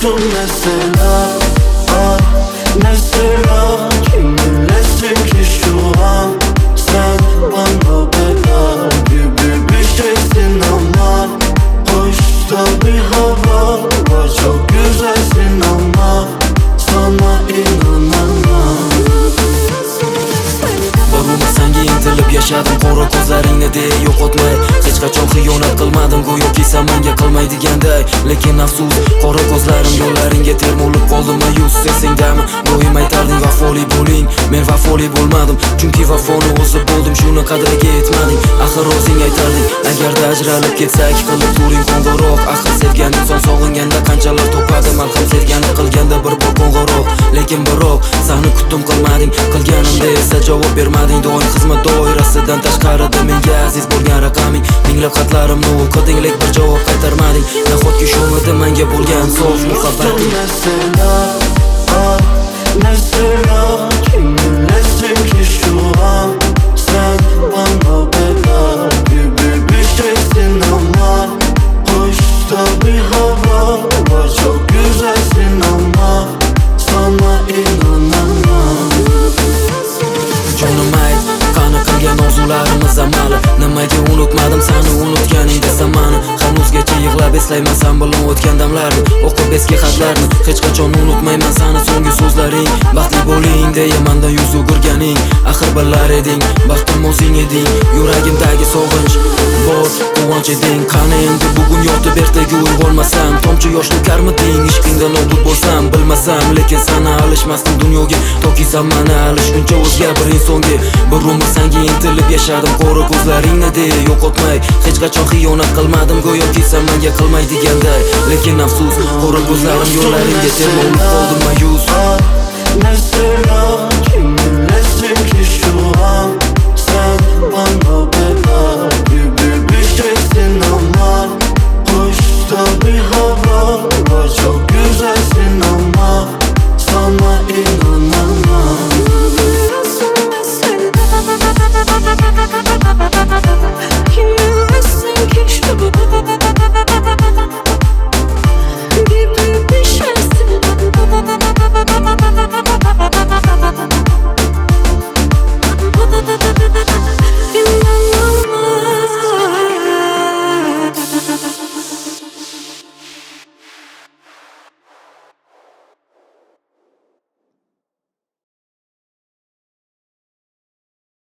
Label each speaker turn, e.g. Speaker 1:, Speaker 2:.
Speaker 1: Tuttum mesela mesela kiminlesin ki şu an? Sen bana bela gibi bir şeysin ama hoşta bir hava var, çok güzelsin ama sana inanamam.
Speaker 2: Bir umr senga intilib yashadim, qora ko'zlaringni de yo'qotmay. Hech qachon xiyonat qilmadim, go'yoki sen menga qilmaydiganday. Lekin afsus, qora ko'zlarim yo'llaringga termulib qoldim mayus. Sesingdami doim aytarding vafoli bo'ling, men vafoli bo'lmadim. Chunki vafoni o'zi bo'ldim, shuni qadriga yetmading. Axir o'zing aytarding, agarda ajralib ketsak qilib turing qo'ng'iroq. Axir sevgan inson sog'inganda qanchalar topadi, malham sevganda qilganda bir bor qo'ng'iroq. Lekin biroq seni kutdim qilmading, qilganimda esa javob bermading. Doim xizmat doirasidan tashqarida menga aziz bo'lgan raqaming. Minglab xatlarimni o'qiding, lek bir javob qaytarmading. Nahotki shumidi menga bo'lgan sof muhabbating?
Speaker 1: Mesela kiminlesin ki şu an? Sen bana bela gibi bir şeysin ama hoşta bir hava var, çok güzelsin ama sana inanamam.
Speaker 2: Jonim ayt, qani qilgan orzularimiz amali. Nimaga unutmadim seni unutganingda zamani. Hanuzgacha yig'lab eslayman sen bilan o'tgan damlarni, o'qib eski xatlarni. Hech qachon unutmayman seni so'nggi so'zlaring. Baxtli bo'ling deya mendan yuz o'girganing. Axir bilar eding, baxtim o'zing eding. Yuragimdagi sog'inch bor, quvonch eding. Qani endi bugun yotib ertaga uyg'onmasam, tomchi yosh to'karmiding? Ishqingdan obud bo'lsam bilmasam, lekin seni alishmasdim dunyoga. Toki sen meni alishguncha o'zga bir insonga. Bir umr senga intilib yashadim, qora ko'zlaringni de yo'qotmay. Hech qachon xiyonat qilmadim, go'yoki sen menga qilmaydiganday. Lekin afsus, qora ko'zlarim yo'llaringga termulib qoldim mayus.
Speaker 1: Mesela